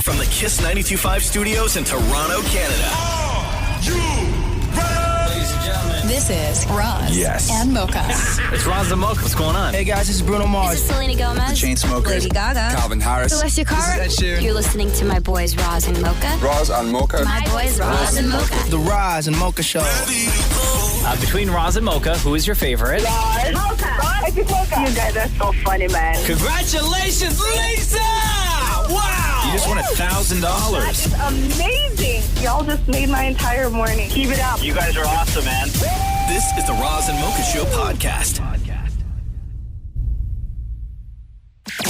From the Kiss 92.5 studios in Toronto, Canada. Ladies and gentlemen. This is Roz and Mocha. It's Roz and Mocha. What's going on? Hey guys, this is Bruno Mars. This is Selena Gomez. The Chainsmokers. Lady Gaga. Calvin Harris. Celestia Cara. This is Ed Sheeran. You're listening to my boys Roz and Mocha. Roz and Mocha. My boys Roz and Mocha. The Roz and Mocha Show. Between Roz and Mocha, who is your favorite? Roz. Mocha. Roz. Mocha. You guys are so funny, man. Congratulations, Lisa! Wow! You just won $1,000. That is amazing. Y'all just made my entire morning. Keep it up. You guys are awesome, man. This is the Roz and Mocha Show podcast.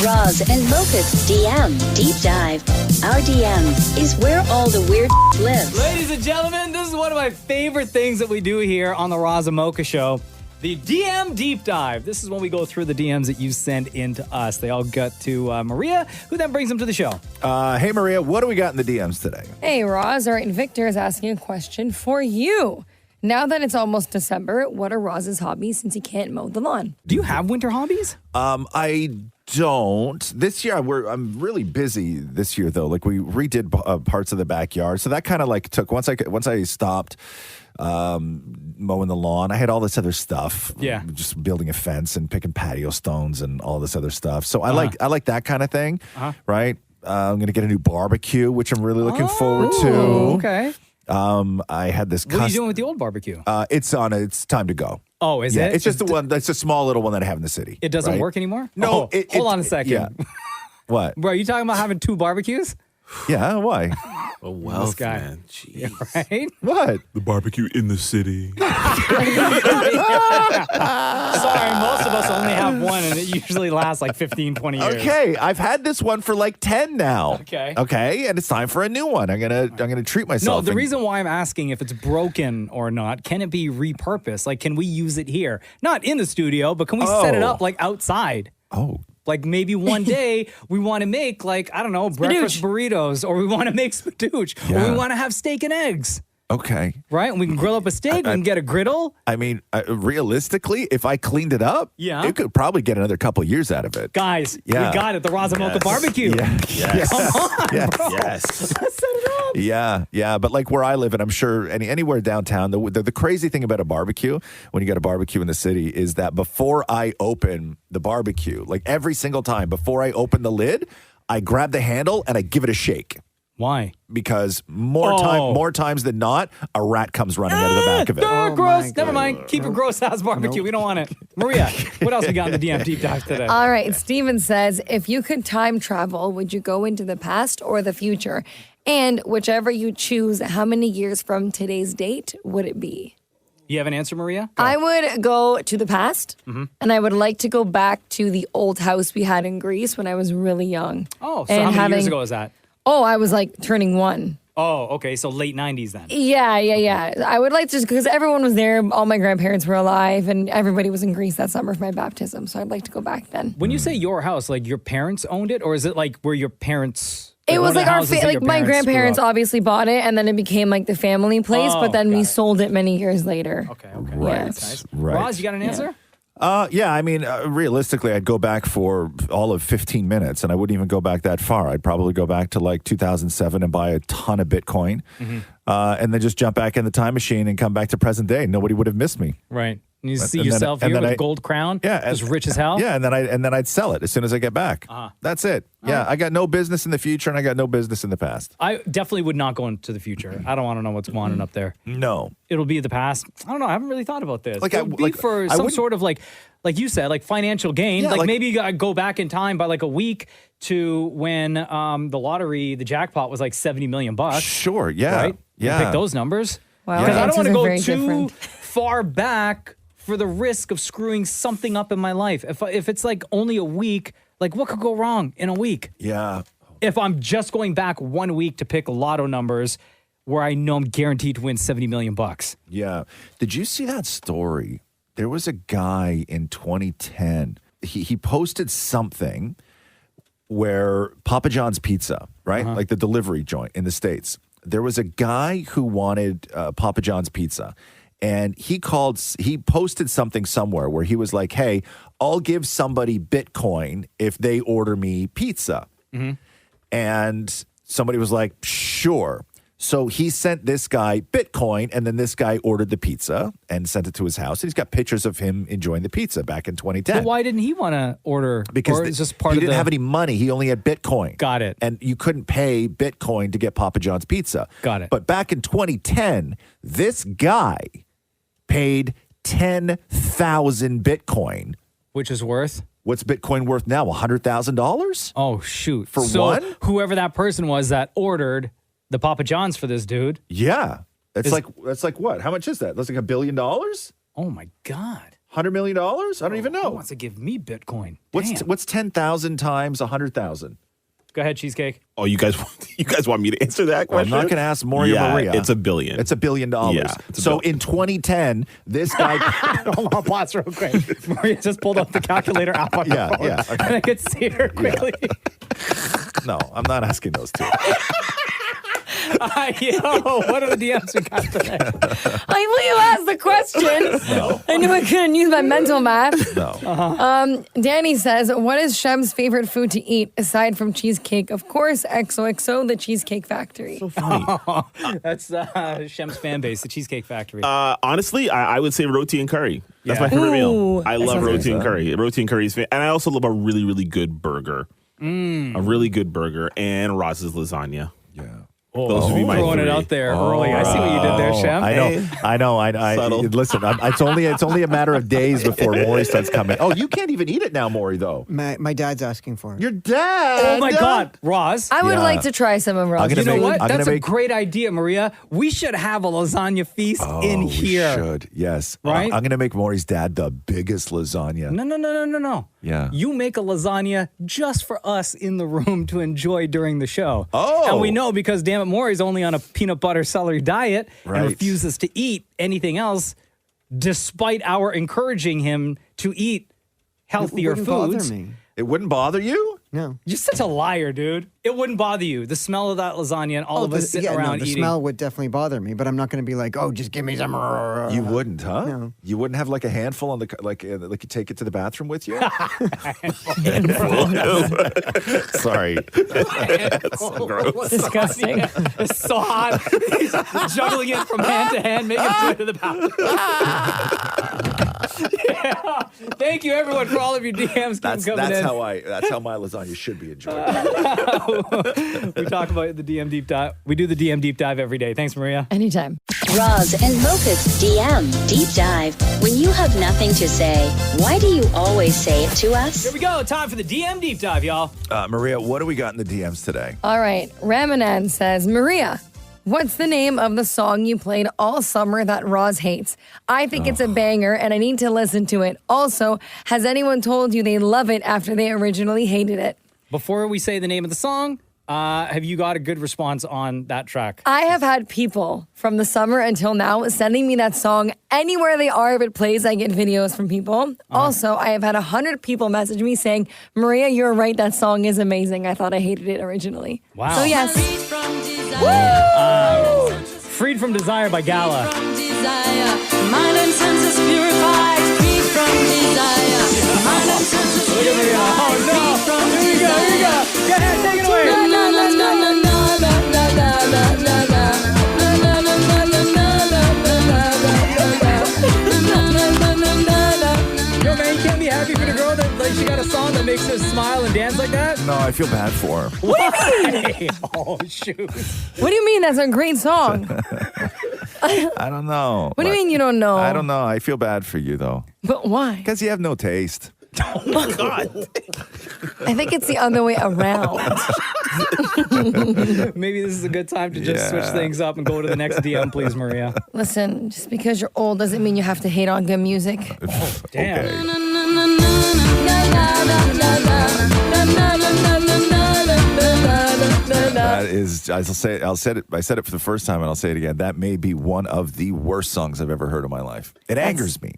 Roz and Mocha's DM Deep Dive. Our DM is where all the weird lives. Ladies and gentlemen, this is one of my favorite things that we do here on the Roz and Mocha Show. The DM Deep Dive. This is when we go through the DMs that you send in to us. They all get to Maria, who then brings them to the show. Hey, Maria, what do we got in the DMs today? Hey, Roz. All right, Victor is asking a question for you. Now that it's almost December, what are Roz's hobbies since he can't mow the lawn? Do you have winter hobbies? I don't. This year, I'm really busy this year, though. Like, we redid parts of the backyard. So that kind of like took, once I stopped mowing the lawn, I had all this other stuff. Yeah. Just building a fence and picking patio stones and all this other stuff. So I like that kind of thing, right? I'm going to get a new barbecue, which I'm really looking forward to. Okay. I had this. What are you doing with the old barbecue? It's time to go. Oh, is it? It's just the one. That's a small little one that I have in the city. It doesn't work anymore? No. Hold on a second. Yeah. What? Bro, are you talking about having 2 barbecues? Yeah. Why? A wealth, This guy. man. Jeez. Yeah, right? What? The barbecue in the city. Sorry, most of us only have one, and it usually lasts like 15, 20 years. Okay, I've had this one for like 10 now. Okay, and it's time for a new one. I'm gonna treat myself. No, the reason why I'm asking if it's broken or not, can it be repurposed? Like, can we use it here? Not in the studio, but can we set it up like outside? Oh. Like maybe one day we want to make like, I don't know, breakfast burritos, or we want to make spaghetti, or we want to have steak and eggs. Okay. Right? And we can grill up a steak, we can get a griddle. I mean, realistically, if I cleaned it up, you could probably get another couple years out of it. Guys, we got it. The Roz and Mocha barbecue. Yeah. Yes. Come on, bro. Yes. Let's set it up. Yeah. But like where I live, and I'm sure anywhere downtown, the crazy thing about a barbecue, when you got a barbecue in the city, is that before I open the barbecue, like every single time, before I open the lid, I grab the handle and I give it a shake. Why? Because more times than not, a rat comes running out of the back of it. Gross. Never mind. Keep it gross house barbecue. Nope. We don't want it. Maria, what else we got in the DM Deep Dive today? All right. Steven says, if you could time travel, would you go into the past or the future? And whichever you choose, how many years from today's date would it be? You have an answer, Maria? Go. I would go to the past, and I would like to go back to the old house we had in Greece when I was really young. Oh, so how many years ago was that? Oh, I was like turning 1. Oh, okay. So late 90s then. Yeah. I would like to, because everyone was there. All my grandparents were alive, and everybody was in Greece that summer for my baptism. So I'd like to go back then. When you say your house, like your parents owned it, or is it like where your parents? It was like my grandparents obviously bought it, and then it became like the family place. But then we sold it many years later. Okay. Right. Yeah, that's nice. Right. Roz, you got an answer? I mean, realistically, I'd go back for all of 15 minutes, and I wouldn't even go back that far. I'd probably go back to like 2007 and buy a ton of Bitcoin, and then just jump back in the time machine and come back to present day. Nobody would have missed me. Right. And you see yourself here with a gold crown, just rich as hell. Yeah, and then I'd sell it as soon as I get back. That's it. Yeah, I got no business in the future, and I got no business in the past. I definitely would not go into the future. I don't want to know what's going on up there. No. It'll be the past. I don't know. I haven't really thought about this. Like, it would be for some sort of like you said, like financial gain. Yeah, like maybe you gotta go back in time by like a week to when the jackpot was like $70 million. Sure, yeah. Right? Yeah. Pick those numbers. Wow. Because I don't want to go too different. far back for the risk of screwing something up in my life. If it's like only a week, like what could go wrong in a week? Yeah. If I'm just going back 1 week to pick lotto numbers where I know I'm guaranteed to win $70 million. Yeah. Did you see that story? There was a guy in 2010. He posted something where Papa John's Pizza, right? Like the delivery joint in the States. There was a guy who wanted Papa John's Pizza. And he posted something somewhere where he was like, hey, I'll give somebody Bitcoin if they order me pizza. And somebody was like, sure. So he sent this guy Bitcoin, and then this guy ordered the pizza and sent it to his house. And he's got pictures of him enjoying the pizza back in 2010. But why didn't he want to order? Because or is this part he of didn't have any money. He only had Bitcoin. Got it. And you couldn't pay Bitcoin to get Papa John's pizza. Got it. But back in 2010, this guy paid 10,000 Bitcoin. Which is worth? What's Bitcoin worth now? $100,000? Oh, shoot. For so one? Whoever that person was that ordered the Papa John's for this dude. Yeah. That's like what? How much is that? That's like $1 billion? Oh, my God. $100 million? I don't even know. Who wants to give me Bitcoin? What's 10,000 times 100,000? Go ahead, Cheesecake. Oh, you guys want me to answer that question? I'm not going to ask Maurie or Maria. It's $1 billion. It's $1 billion. Yeah, so in 2010, this guy. Hold on, pause real quick. Maria just pulled up the calculator app on her phone. Yeah. Okay. And I could see her quickly. No, I'm not asking those two. What are the DMs we got today? I will you ask the question. No. I knew I couldn't use my mental math. No. Danny says, what is Shem's favorite food to eat aside from cheesecake? Of course, XOXO, the Cheesecake Factory. So funny. That's Shem's fan base, the Cheesecake Factory. Honestly, I would say roti and curry. That's Yeah. my favorite meal. Ooh, I that love sounds roti and curry. Roti and curry is, and I also love a really, really good burger. A really good burger and Roz's lasagna. Yeah. Those would be my Throwing three. it out there early. I see what you did there, Shem. I know. Subtle. Listen, it's only a matter of days before Maury starts coming. Oh, you can't even eat it now, Maury, though. My dad's asking for it. Your dad? Oh, my God. Roz. I would Yeah. like to try some of Roz. I'm You know make- what? I'm That's gonna a make- great idea, Maria. We should have a lasagna feast in here. We should, yes. Right? I'm going to make Maury's dad the biggest lasagna. No. Yeah. You make a lasagna just for us in the room to enjoy during the show. Oh. And we know because Damnit Maurie is only on a peanut butter celery diet Right. and refuses to eat anything else despite our encouraging him to eat healthier It wouldn't bother foods. me. It wouldn't bother you? No. You're such a liar, dude. It wouldn't bother you. The smell of that lasagna and all of us sitting around the eating. smell would definitely bother me, but I'm not going to be like, oh, just give me some. You wouldn't, huh? No. You wouldn't have like a handful on the like you take it to the bathroom with you? Sorry. So gross. Disgusting. It's so hot. He's juggling it from hand to hand, making his way to the bathroom. Yeah. Thank you, everyone, for all of your DMs. That's coming in. that's how my lasagna should be enjoyed. We talk about the DM deep dive. We do the DM deep dive every day. Thanks, Maria. Anytime. Roz and Mocha's DM Deep Dive. When you have nothing to say, why do you always say it to us? Here we go. Time for the DM deep dive, y'all. Maria, what do we got in the DMs today? All right. Ramanan says, Maria, what's the name of the song you played all summer that Roz hates? I think it's a banger and I need to listen to it. Also, has anyone told you they love it after they originally hated it? Before we say the name of the song, have you got a good response on that track? I have had people from the summer until now sending me that song anywhere they are. If it plays, I get videos from people. Also, I have had 100 people message me saying, Maria, you're right. That song is amazing. I thought I hated it originally. Wow. So yes. Freed from Desire by Gala. Look at Maria. Oh, no. Here we go. Go ahead, take it away. Yo, man, you can't be happy for the girl that like she got a song that makes her smile and dance like that? No, I feel bad for her. What do you mean? Oh, shoot. What do you mean that's a great song? I don't know. What do you mean you don't know? I don't know. I feel bad for you, though. But why? Because you have no taste. Oh, my God. I think it's the other way around. Maybe this is a good time to just switch Yeah. things up and go to the next DM, please, Maria. Listen, just because you're old doesn't mean you have to hate on good music. Damn. Okay. That is, I said it for the first time and I'll say it again. That may be one of the worst songs I've ever heard in my life. It angers me.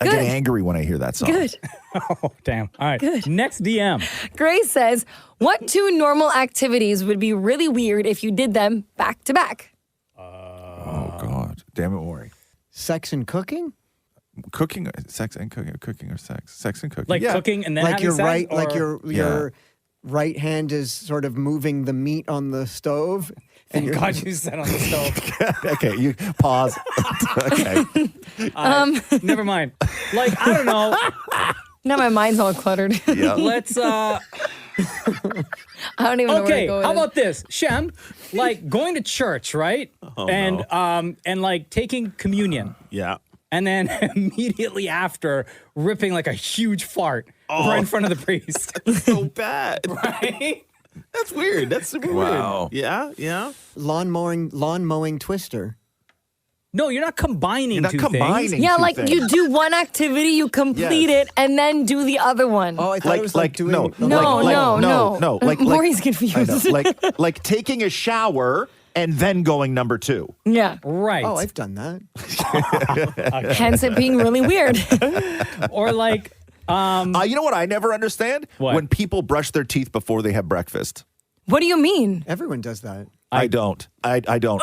I get Good. angry when I hear that song. Good. Oh, damn. All right. Good. Next DM. Grace says, what two normal activities would be really weird if you did them back to back? Oh, God. Damn it, Maury. Sex and cooking? Cooking, sex and cooking, cooking or sex? Sex and cooking. Like yeah. cooking and then Like having you're sex? right, or- like you're right hand is sort of moving the meat on the stove. Thank God you said on the stove. Okay, you pause. Okay. Never mind. Like, I don't know. Now my mind's all cluttered. Yeah. Let's I don't even know where to okay, go with how it. about this? Shem, like going to church, right? And like taking communion. Yeah. And then immediately after ripping like a huge fart right in front of the priest. So bad. Right? That's weird. That's super Wow. weird. Yeah, yeah. Lawn mowing twister. No, you're not combining You're not two combining. things. Yeah, two like things. you do one activity, you complete it, and then do the other one. Oh, I thought it was like doing... No. Like Maureen's I confused. know. like taking a shower and then going number 2. Yeah. Right. Oh, I've done that. Hence it being really weird. Or like, You know what I never understand? What? When people brush their teeth before they have breakfast. What do you mean? Everyone does that. I don't. I don't.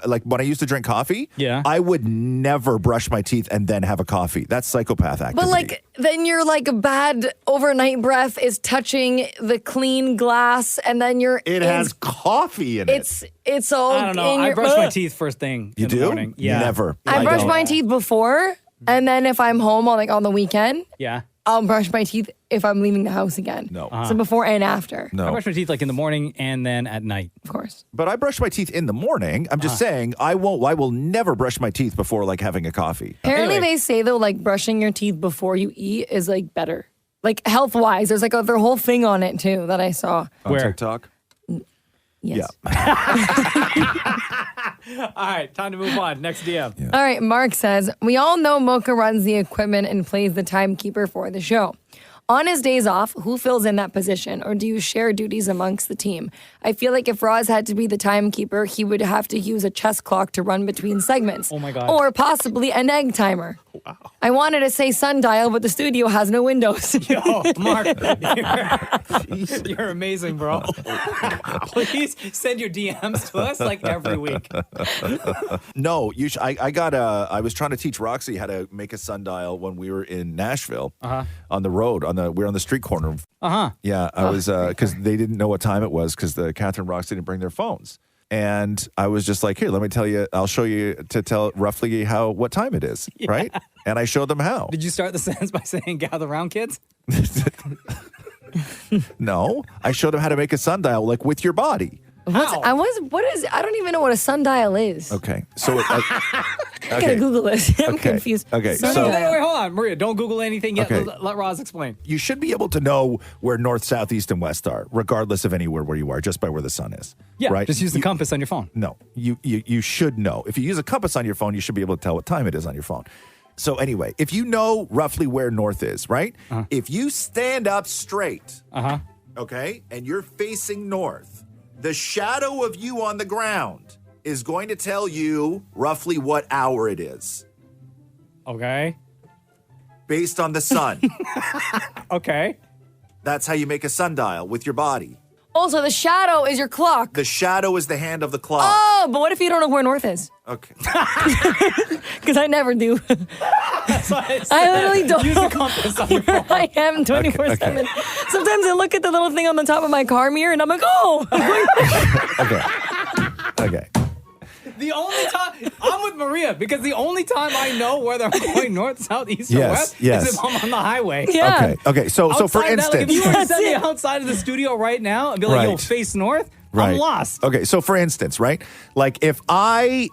Like when I used to drink coffee, Yeah. I would never brush my teeth and then have a coffee. That's psychopath activity. But like, then your like bad overnight breath is touching the clean glass, and then it has coffee in it. It's all. I don't know. in I your, brush my teeth first thing You in do? the morning. Yeah. Never. I brush don't. my teeth before, and then if I'm home on like on the weekend, Yeah. I'll brush my teeth if I'm leaving the house again. No. So before and after. No. I brush my teeth like in the morning and then at night. Of course. But I brush my teeth in the morning. I'm just saying I will never brush my teeth before like having a coffee. Apparently, Anyway. they say though, like brushing your teeth before you eat is like better, like health wise. There's like their whole thing on it too that I saw. On Where? TikTok? Yes. All right, time to move on. Next DM. All right, Mark says, we all know Mocha runs the equipment and plays the timekeeper for the show. On his days off, who fills in that position, or do you share duties amongst the team? I feel like if Roz had to be the timekeeper, he would have to use a chess clock to run between segments. Oh my God. Or possibly an egg timer. Wow. I wanted to say sundial, but the studio has no windows. Yo, Mark, you're amazing, bro. Please send your DMs to us like every week. No, you I was trying to teach Roxy how to make a sundial when we were in Nashville on the road. We were on the street corner. Yeah, I was because they didn't know what time it was because the Catherine Rocks didn't bring their phones. And I was just like, here, let me tell you, I'll show you to tell roughly what time it is, right? And I showed them how. Did you start the sentence by saying gather round, kids? No, I showed them how to make a sundial, like with your body. I don't even know what a sundial is. Okay, so I gotta Google this. I'm confused. Okay, No, so wait, hold on, Maria. Don't Google anything yet. Okay. Let Roz explain. you should be able to know where north, south, east, and west are, regardless of anywhere where you are, just by where the sun is. Yeah, right. just use the compass on your phone. No, you should know. If you use a compass on your phone, you should be able to tell what time it is on your phone. So anyway, if you know roughly where north is, right? If you stand up straight, okay, and you're facing north, the shadow of you on the ground is going to tell you roughly what hour it is. Okay. Based on the sun. Okay. That's how you make a sundial, with your body. Also, the shadow is your clock. The shadow is the hand of the clock. Oh, but what if you don't know where north is? Okay. Because I never do. That's what I said. I literally don't. Use the compass on your phone. I am 24/7. Sometimes I look at the little thing on the top of my car mirror and I'm like, oh. Okay. The only time I'm with Maria because the only time I know whether I'm going north, south, east, or west is if I'm on the highway. Yeah. Okay. So for Outside of that, instance, like, if you were to send me outside of the studio right now and be like, "Yo, Right. face north," right. I'm lost. Okay, so for instance, right? Like if I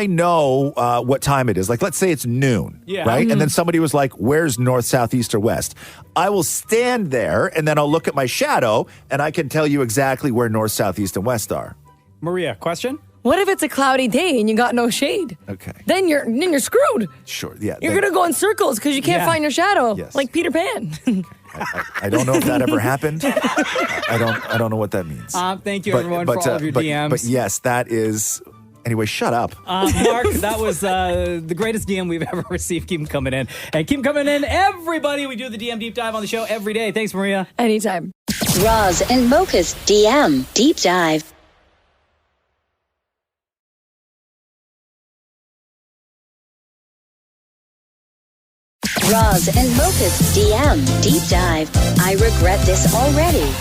know what time it is, like let's say it's noon, Yeah. right? And then somebody was like, "Where's north, south, east, or west?" I will stand there and then I'll look at my shadow and I can tell you exactly where north, south, east, and west are. Maria, question? What if it's a cloudy day and you got no shade? Okay. Then you're screwed. Sure. Yeah. You're gonna go in circles because you can't find your shadow, Yes. like Peter Pan. I don't know if that ever happened. I don't know what that means. Thank you, everyone, for all of your DMs. But yes, that is. Anyway, shut up. Mark, that was the greatest DM we've ever received. Keep them coming in. And keep coming in, everybody. We do the DM Deep Dive on the show every day. Thanks, Maria. Anytime. Roz and Mocha's DM Deep Dive. Roz and Mocha's DM Deep Dive. I regret this already.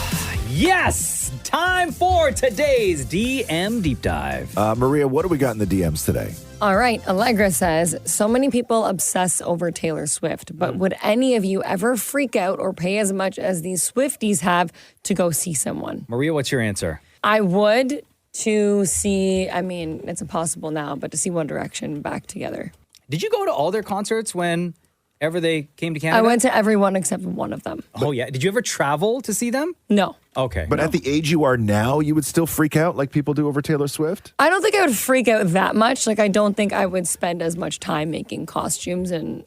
Yes! Time for today's DM Deep Dive. Maria, what do we got in the DMs today? All right, Allegra says, so many people obsess over Taylor Swift, but would any of you ever freak out or pay as much as these Swifties have to go see someone? Maria, what's your answer? I would to see, I mean, it's impossible now, but to see One Direction back together. Did you go to all their concerts whenever they came to Canada? I went to every one except one of them. Oh, yeah. Did you ever travel to see them? No. Okay. But at the age you are now, you would still freak out like people do over Taylor Swift? I don't think I would freak out that much. Like, I don't think I would spend as much time making costumes and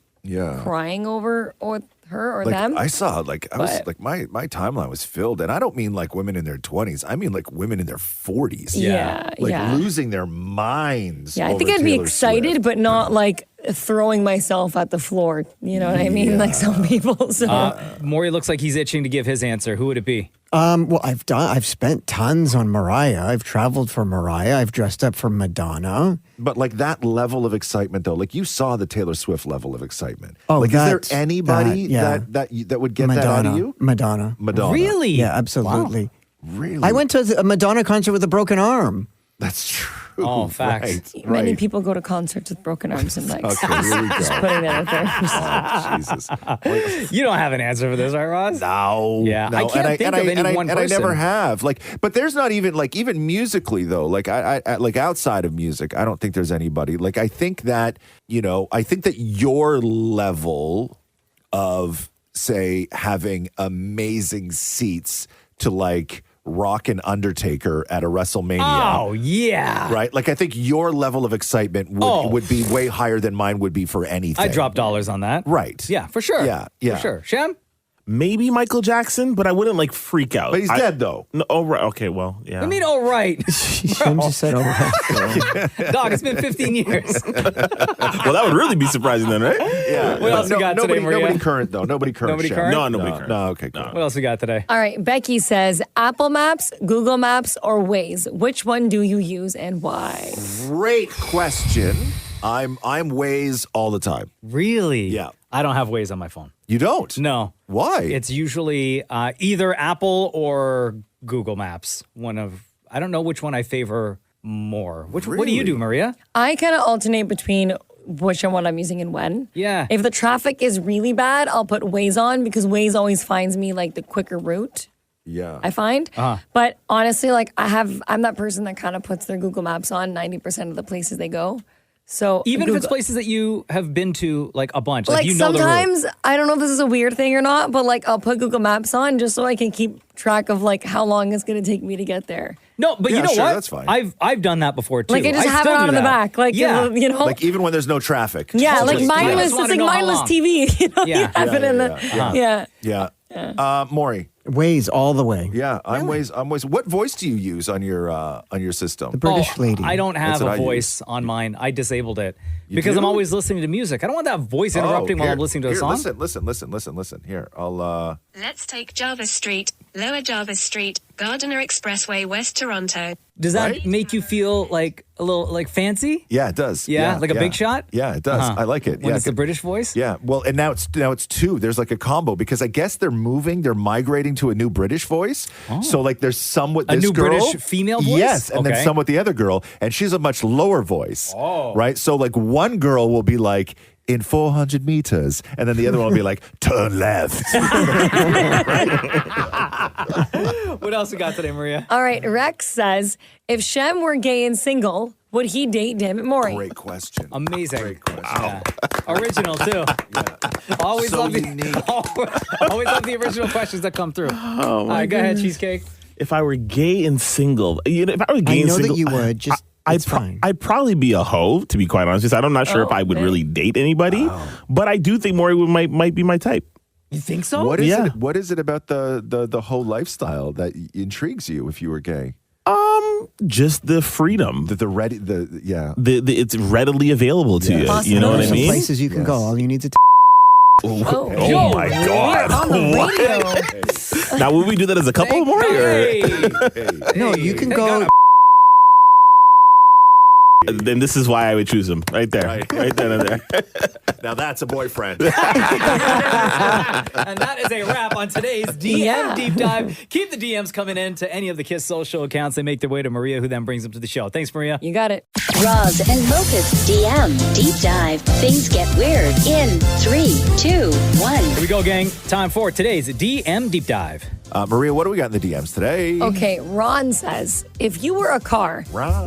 crying over her or like, them. I saw, like, I was like, my timeline was filled. And I don't mean like women in their 20s. I mean like women in their 40s. Yeah. Like losing their minds. Yeah, I think I'd be excited, but not like throwing myself at the floor. You know what I mean? Like some people. So. Maury looks like he's itching to give his answer. Who would it be? Well, I've spent tons on Mariah. I've traveled for Mariah. I've dressed up for Madonna. But like that level of excitement, though, like you saw the Taylor Swift level of excitement. Oh, like, is there anybody that would get that out of you? Madonna. Really? Yeah, absolutely. Wow. Really? I went to a Madonna concert with a broken arm. That's true. Oh, facts. Right, Many people go to concerts with broken arms and legs. Okay, here we go. Just putting that out there. Jesus. You don't have an answer for this, right, Roz? No. Yeah, no. I can't think of any one person. And I never have. Like, but there's not even like even musically though. Like I like outside of music, I don't think there's anybody. Like I think that your level of say having amazing seats to like rock an Undertaker at a WrestleMania. Oh, yeah. Right? Like, I think your level of excitement would be way higher than mine would be for anything. I drop dollars on that. Right. Yeah, for sure. Yeah. For sure. Shem? Maybe Michael Jackson, but I wouldn't like freak out. But he's dead though. No, oh, right. Okay, well, yeah. I mean, all right. Shem just said, all right. Dog, it's been 15 years. Well, that would really be surprising then, right? Yeah. What else we got today, Maria? Nobody current though. Nobody current. Nobody Shem. current? No, nobody current. No, okay, cool. What else we got today? All right, Becky says, Apple Maps, Google Maps, or Waze. Which one do you use and why? Great question. I'm Waze all the time. Really? Yeah. I don't have Waze on my phone. You don't? No. Why? It's usually either Apple or Google Maps. I don't know which one I favor more. What do you do, Maria? I kind of alternate between which one I'm using and when. Yeah. If the traffic is really bad, I'll put Waze on because Waze always finds me like the quicker route. Yeah. I find. But honestly, like I'm that person that kind of puts their Google Maps on 90% of the places they go. So Even if it's places that you have been to like a bunch, like you know sometimes the route. I don't know if this is a weird thing or not, but like I'll put Google Maps on just so I can keep track of like how long it's going to take me to get there. No, but Yeah, you know sure, what? that's fine. I've done that before too. Like I just have it still on do in the that. back, like yeah. you know, Like even when there's no traffic. yeah, like just- mindless. just wanna It's like know how mindless long. TV. You know, Yeah. you have it in the Yeah. Maury. Waze all the way. Yeah, I'm Waze. What voice do you use on your system? The British lady. I don't have That's what a I voice on mine. I disabled it You because do? I'm always listening to music. I don't want that voice interrupting while here- I'm listening to a here, song. Listen. Here, I'll. Let's take Jarvis Street, Lower Jarvis Street, Gardiner Expressway, West Toronto. Does that Right? make you feel like a little like fancy? Yeah, it does. Yeah, like a big shot? Yeah, it does. Uh-huh. I like it. When yeah, it's the British voice? Yeah, well, and now it's two. There's like a combo because I guess they're migrating to a new British voice. So like there's some with A this new girl, British female voice? Yes, and Okay. then some with the other girl, and she's a much lower voice. Right. So like one girl will be like, in 400 meters, and then the other one will be like, turn left. What else we got today, Maria? All right, Rex says, if Shem were gay and single, would he date Damnit Maurie? Great question. Amazing. Great question. Yeah. Original too. Always So love unique. always love the original questions that come through. Oh, my Go ahead, goodness. Cheesecake. If I were gay and single, if I were gay I and know single, that you would. Just it's fine. I'd probably be a hoe, to be quite honest. I'm not sure if I would really date anybody, but I do think Maury might be my type. You think so? What is Yeah. it? What is it about the whole lifestyle that intrigues you? If you were gay, Just the freedom. It's readily available to you. Awesome. You know what I Some mean? places you can go. All you need is Oh Yo, my we're God. on the What? radio. Now, would we do that as a couple, Maury? Or? No, you can go. then this is why I would choose him. Right there. Right then and there. Now that's a boyfriend. And that is a wrap on today's DM Deep Dive. Keep the DMs coming in to any of the Kiss social accounts. They make their way to Maria, who then brings them to the show. Thanks, Maria. You got it. Roz and Mocha's DM Deep Dive. Things get weird in 3, 2, 1. Here we go, gang. Time for today's DM Deep Dive. Maria, what do we got in the DMs today? Okay, Ron says, if you were a car,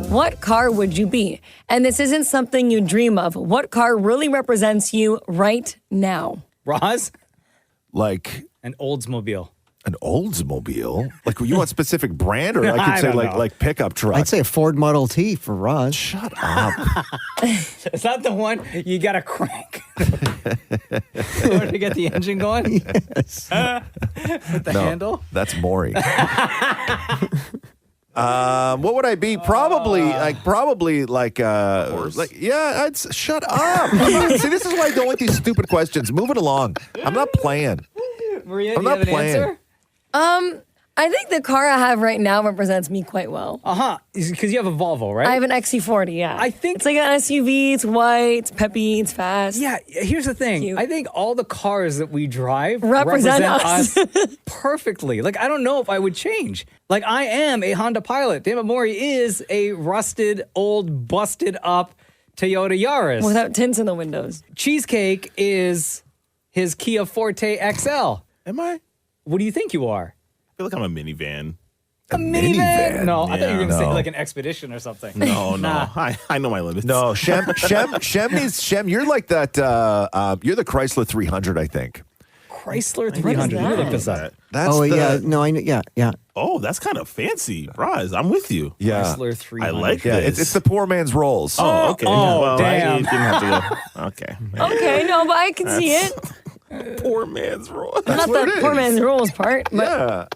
what car would you be? And this isn't something you dream of. What car really represents you right now? Roz? Like an Oldsmobile. An Oldsmobile? Like, you want specific brand, or I could say like pickup truck? I'd say a Ford Model T for Roz. Shut up. Is that the one you got to crank in order to get the engine going? Yes. With the handle? That's Maury. What would I be? Probably like yeah. Shut up. See, this is why I don't like these stupid questions. Move it along. I'm not playing. Maria, I'm do you not have an playing. answer? I think the car I have right now represents me quite well. Because you have a Volvo, right? I have an XC40, yeah. I think it's like an SUV, it's white, it's peppy, it's fast. Yeah, here's the thing. Cute. I think all the cars that we drive Represent us. perfectly. Like, I don't know if I would change. Like, I am a Honda Pilot. Damnit Maurie is a rusted, old, busted up Toyota Yaris. Without tints in the windows. Cheesecake is his Kia Forte XL. Am I? What do you think you are? I feel like I'm a minivan. A minivan? No, I thought you were going to say No. like an Expedition or something. No. Nah. I know my limits. No, Shem, you're like that, you're the Chrysler 300, I think. Chrysler 300. Let me look this up. That's yeah. No, I know. Yeah. Oh, that's kind of fancy. Roz, I'm with you. Yeah. Chrysler 300. I like this. It's the poor man's Rolls. Oh, okay. Oh, well, damn. I didn't have to go. Okay. Okay, no, but I can see it. Poor man's roll. Not what the it poor is. man's rules part, but Yeah.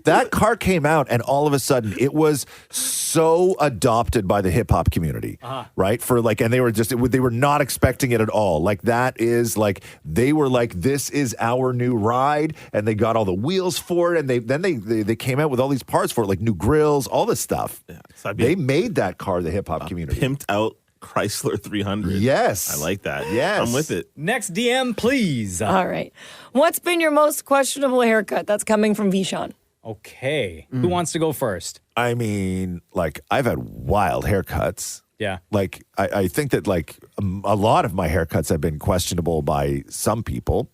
That car came out, and all of a sudden, it was so adopted by the hip hop community, right? For like, and they were not expecting it at all. Like, that is like, they were like, this is our new ride, and they got all the wheels for it, and they came out with all these parts for it, like new grills, all this stuff. Yeah. So They made that car the hip hop community. Pimped out Chrysler 300. Yes. I like that. Yes. I'm with it. Next DM, please. all right. What's been your most questionable haircut? That's coming from Vishan. Okay. Who wants to go first? I mean, like, I've had wild haircuts. Yeah. Like, I think that, like, a lot of my haircuts have been questionable by some people.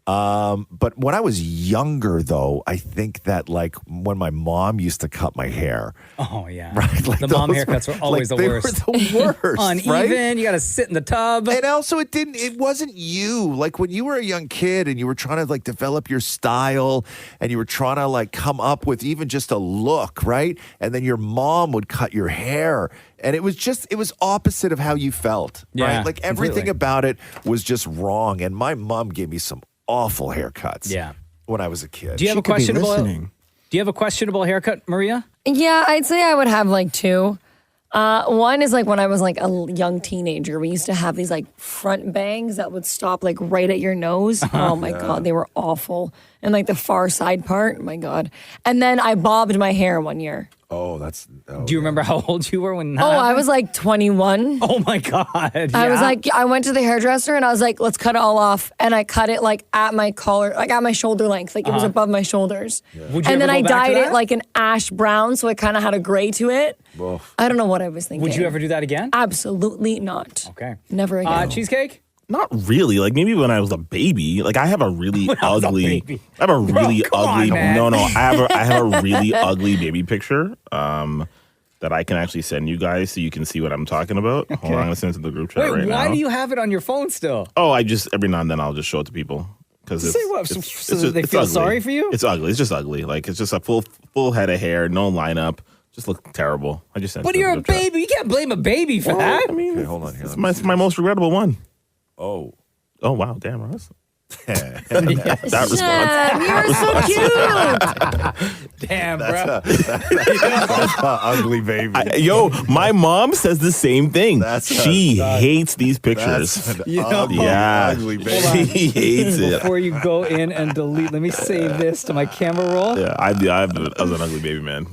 But when I was younger, though, I think that, like, when my mom used to cut my hair. Oh, yeah. Right? Like, the mom those haircuts were always like, the they worst. were the worst. Uneven. Right? You got to sit in the tub. And also, it wasn't you. Like, when you were a young kid and you were trying to, like, develop your style and you were trying to, like, come up with even just a look, right? And then your mom would cut your hair. And it was opposite of how you felt, Yeah, right? Like, everything completely. about it was just wrong. And my mom gave me some awful haircuts when I was a kid. Do you have She a could be questionable? listening. Do you have a questionable haircut, Maria? Yeah, I'd say I would have like two. One is like when I was like a young teenager, we used to have these like front bangs that would stop like right at your nose. Oh my God, they were awful. And like the far side part, my God. And then I bobbed my hair one year. Oh, Do you remember how old you were when that I happened? was like 21. Oh my God. I was like, I went to the hairdresser and I was like, let's cut it all off. And I cut it like at my collar, like at my shoulder length. Like it was above my shoulders. Would you And then ever I go back to dyed it that? like an ash brown. So it kind of had a gray to it. I don't know what I was thinking. Would you ever do that again? Absolutely not. Okay. Never again. Cheesecake? Not really. Like, maybe when I was a baby. Like, I have a really When I was a ugly. baby. I have a really come on, ugly. man. No. I have a really ugly baby picture. That I can actually send you guys so you can see what I'm talking about. Hold on, I'm gonna send it to the group chat Wait, right now. why do you have it on your phone still? Oh, I just every now and then I'll just show it to people because Say what? So that they feel ugly. sorry for you? It's ugly. It's just ugly. Like, it's just a full head of hair, no lineup. Just look terrible. I just sent. But it to you're the a group chat. baby. You can't blame a baby for Well, that. I mean, Okay, hold on here. it's my most regrettable one. Oh. Oh wow, damn, Roz. That response. You're so cute. Damn, bro. That's a ugly baby. My mom says the same thing. She hates these pictures. Ugly baby. She hates it. Before you go in and delete, let me save this to my camera roll. Yeah, I was an ugly baby man.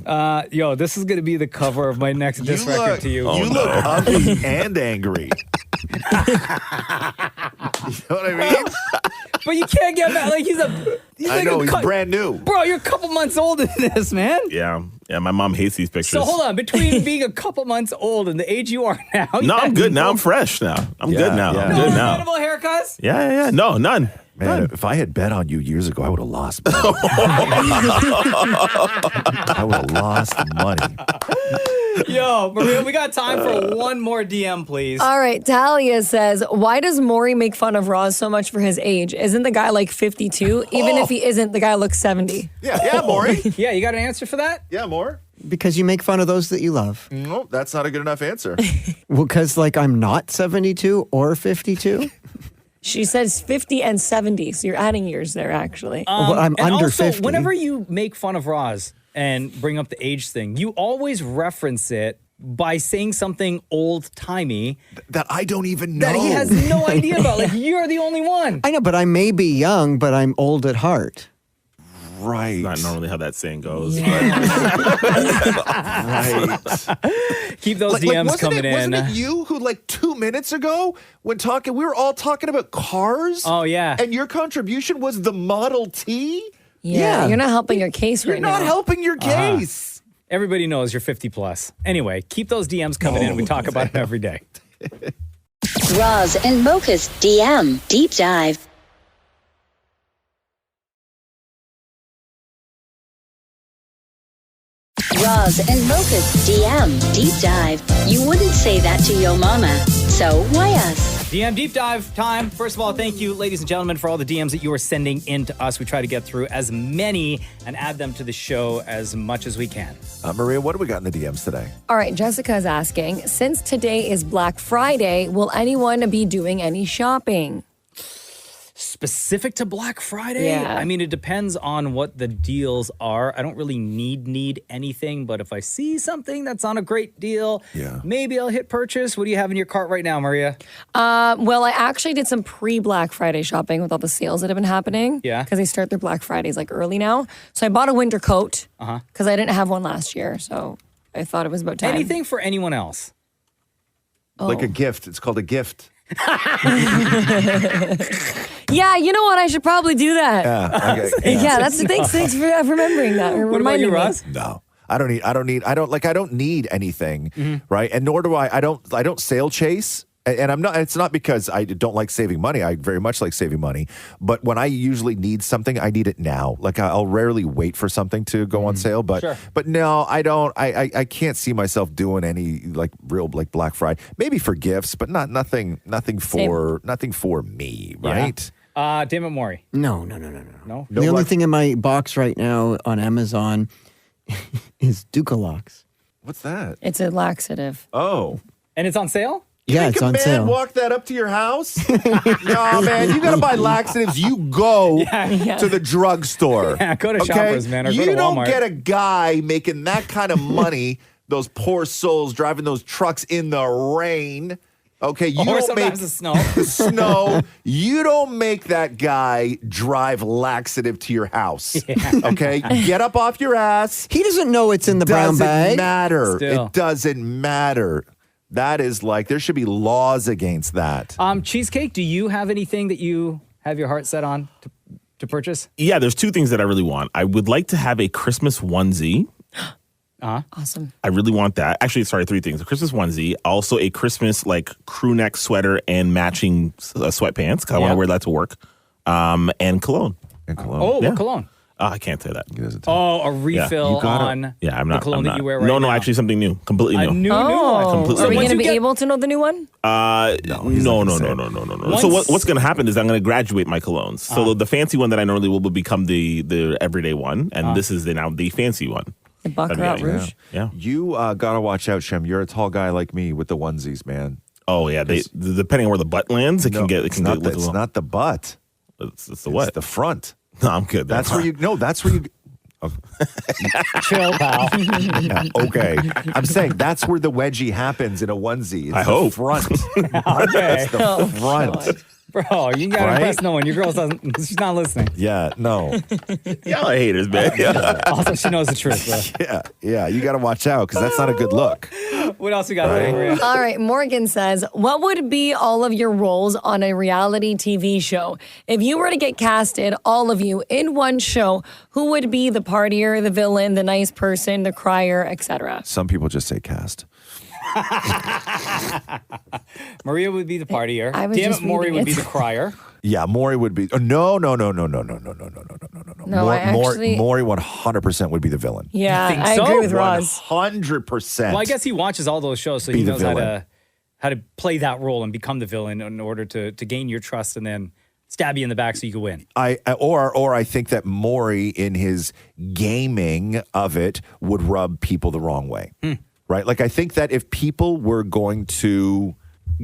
This is going to be the cover of my next disc record to you. You look ugly and angry. You know what I mean? But you can't get mad. Like he's brand new. Bro, you're a couple months older than this, man. Yeah, my mom hates these pictures. So hold on, between being a couple months old and the age you are now. No, I'm good now. I'm fresh now. I'm good now. Yeah. I'm good now. Incredible haircuts? Yeah. No, none. Man, if I had bet on you years ago, I would have lost money. I would have lost money. Yo, Maria, we got time for one more DM, please. All right, Talia says, why does Maury make fun of Roz so much for his age? Isn't the guy like 52? Even if he isn't, the guy looks 70. Yeah, Maury. Yeah, you got an answer for that? Yeah, Maury. Because you make fun of those that you love. No, that's not a good enough answer. Well, because I'm not 72 or 52. She says 50 and 70, so you're adding years there, actually. Well, I'm and under also, 50. Whenever you make fun of Roz and bring up the age thing, you always reference it by saying something old-timey. That I don't even know. That he has no idea about. Like, you're the only one. I know, but I may be young, but I'm old at heart. Right. Not normally how that saying goes. Right. Keep those DMs coming in. Wasn't it you who 2 minutes ago we were all talking about cars? Oh, yeah. And your contribution was the Model T? Yeah. You're not helping your case right now. You're not helping your case. Everybody knows you're 50 plus. Anyway, keep those DMs coming in. We talk about it every day. Roz and Mocha's DM Deep Dive. Roz and Mocha's DM Deep Dive. You wouldn't say that to your mama, so why us? DM Deep Dive time. First of all, thank you, ladies and gentlemen, for all the DMs that you are sending in to us. We try to get through as many and add them to the show as much as we can. Maria, what do we got in the DMs today? All right, Jessica is asking, since today is Black Friday, will anyone be doing any shopping? Specific to Black Friday? Yeah. I mean, it depends on what the deals are. I don't really need anything, but if I see something that's on a great deal, maybe I'll hit purchase. What do you have in your cart right now, Maria? Well, I actually did some pre-Black Friday shopping with all the sales that have been happening. Yeah. Because they start their Black Fridays early now. So I bought a winter coat because I didn't have one last year. So I thought it was about time. Anything for anyone else? Like a gift. It's called a gift. Yeah, you know what? I should probably do that. Yeah. Okay. Yeah, that's the thing. Thanks for remembering that. What about you, Roz? No. I don't need anything, right? And nor do I don't sale chase. And it's not because I don't like saving money. I very much like saving money. But when I usually need something, I need it now. I'll rarely wait for something to go on sale. But but no, I don't. I can't see myself doing any real Black Friday. Maybe for gifts, but nothing for me, right? Yeah. Damnit Maurie. No. No? The only thing in my box right now on Amazon is Ducalox. What's that? It's a laxative. Oh. And it's on sale? Yeah, it's on sale. Walk that up to your house? No, man, you got to buy laxatives. You go to the drugstore. Yeah, go to Shoppers, man, or go to Walmart. You don't get a guy making that kind of money, those poor souls driving those trucks in the rain. Okay, you or don't make sometimes the snow. snow. You don't make that guy drive laxative to your house. Yeah. Okay, get up off your ass. He doesn't know it's in the brown bag. Doesn't matter. Still. It doesn't matter. That is there should be laws against that. Cheesecake, do you have anything that you have your heart set on to purchase? Yeah, there's two things that I really want. I would like to have a Christmas onesie. Awesome. I really want that. Actually, sorry, three things. A Christmas onesie, also a Christmas crew neck sweater and matching sweatpants, because I want to wear that to work, and cologne. Oh, what cologne? I can't say that. A refill on I'm not, the cologne that you wear right now. now. No, actually something new. Completely new. A new one. Are we going to be able to know the new one? No. So what's going to happen is I'm going to graduate my colognes. So the fancy one that I normally will become the everyday one, and this is now the fancy one. The Baccarat Rouge? Yeah. You got to watch out, Shem. You're a tall guy like me with the onesies, man. Oh, yeah. Depending on where the butt lands, it can get... It's not the butt. It's the what? The front. No, I'm good. That's where you. No, that's where you. Chill, pal. Yeah, okay. I'm saying that's where the wedgie happens in a onesie. It's I the hope. front. Okay. It's the front. Bro, you gotta impress no one. Your girl doesn't. She's not listening. Yeah, no. Y'all are haters, man. Also, she knows the truth, bro. Yeah. You got to watch out because that's not a good look. What else we got, Maria? All right, Morgan says, what would be all of your roles on a reality TV show? If you were to get casted, all of you, in one show, who would be the partier, the villain, the nice person, the crier, etc.? Some people just say cast. Maria would be the partier. Damnit Maurie would be the crier. Yeah, Maurie would be. No. No, I actually- Maurie 100% would be the villain. Yeah, You think I so? agree with Roz. 100%. Well, I guess he watches all those shows, so Be he the knows villain. how to play that role and become the villain in order to gain your trust and then stab you in the back so you can win. Or I think that Maurie, in his gaming of it, would rub people the wrong way. Right? Like, I think that if people were going to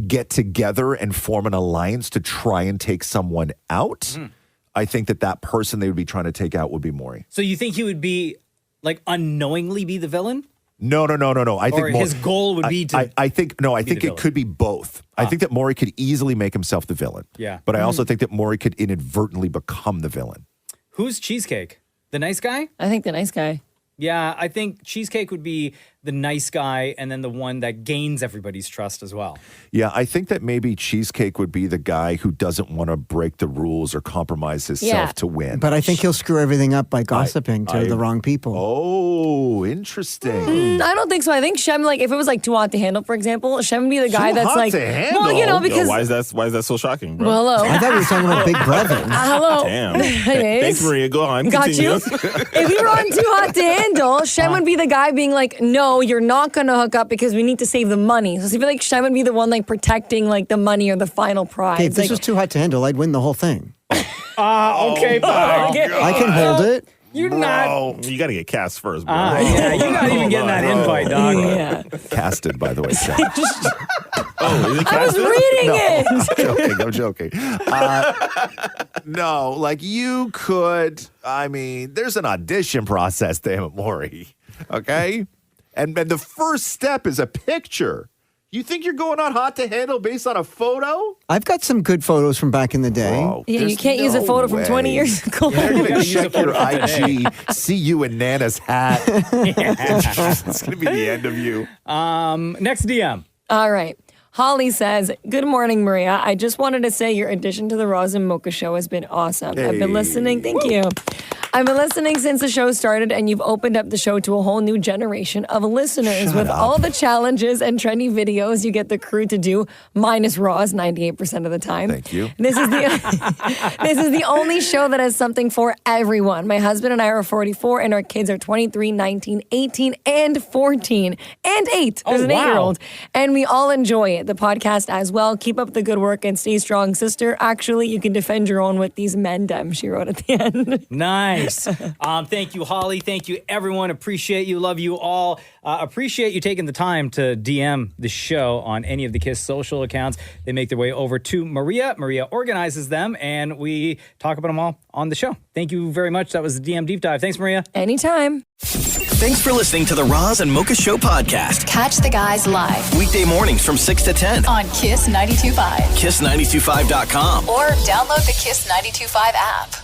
get together and form an alliance to try and take someone out, I think that person they would be trying to take out would be Maurie. So you think he would be, like, unknowingly be the villain? No. I think his goal would be to. I think it villain. could be both. I think that Maurie could easily make himself the villain. Yeah. But I also think that Maurie could inadvertently become the villain. Who's Cheesecake? The nice guy? I think the nice guy. Yeah, I think Cheesecake would be the nice guy and then the one that gains everybody's trust as well. Yeah, I think that maybe Cheesecake would be the guy who doesn't want to break the rules or compromise himself to win. But I think he'll screw everything up by gossiping to the wrong people. Oh, interesting. I don't think so. I think Shem, like, if it was like too hot to handle, for example, Shem would be the guy Too that's hot like, to handle? well, you know, because why is that so shocking, bro? Well, hello. I thought we were talking about Big Brother. Hello. Damn. Anyways. Thanks, Maria. Go on. Got Continue. you. If we were on Too Hot to Handle, Shem would be the guy being like, no, you're not going to hook up because we need to save the money. So I feel like Shem would be the one like protecting like the money or the final prize. Okay, if this Like, was Too Hot to Handle, I'd win the whole thing. Okay, fine. I can hold it. You're not. Oh, you got to get cast first, bro. Yeah, you're not even getting that invite, dog. yeah. Casted, by the way, Shem. Oh, is it I was casted? reading it. I'm joking. No, like you could, I mean, there's an audition process, Damnit Maurie. Okay? And the first step is a picture. You think you're going on Hot to Handle based on a photo? I've got some good photos from back in the day. Bro, Yeah, you there's can't use a no photo from way. 20 years ago. They're going to use a check your photo from IG, see you in Nana's hat. It's going to be the end of you. Next DM. All right. Holly says, good morning, Maria. I just wanted to say your addition to the Roz and Mocha show has been awesome. I've been listening. Thank you. I've been listening since the show started, and you've opened up the show to a whole new generation of listeners. With all the challenges and trendy videos you get the crew to do, minus Roz 98% of the time. Thank you. This is the only show that has something for everyone. My husband and I are 44, and our kids are 23, 19, 18, and 14, and 8. There's an 8-year-old. And we all enjoy it. The podcast as well. Keep up the good work and stay strong, sister. Actually, you can defend your own with these men, Dem, she wrote at the end. Nice. Thank you, Holly. Thank you, everyone. Appreciate you. Love you all. Appreciate you taking the time to DM the show on any of the KISS social accounts. They make their way over to Maria. Maria organizes them, and we talk about them all on the show. Thank you very much. That was the DM Deep Dive. Thanks, Maria. Anytime. Thanks for listening to the Roz and Mocha Show podcast. Catch the guys live Weekday mornings from 6 to 10. on Kiss 92.5 Kiss925.com. or download the Kiss 92.5 app.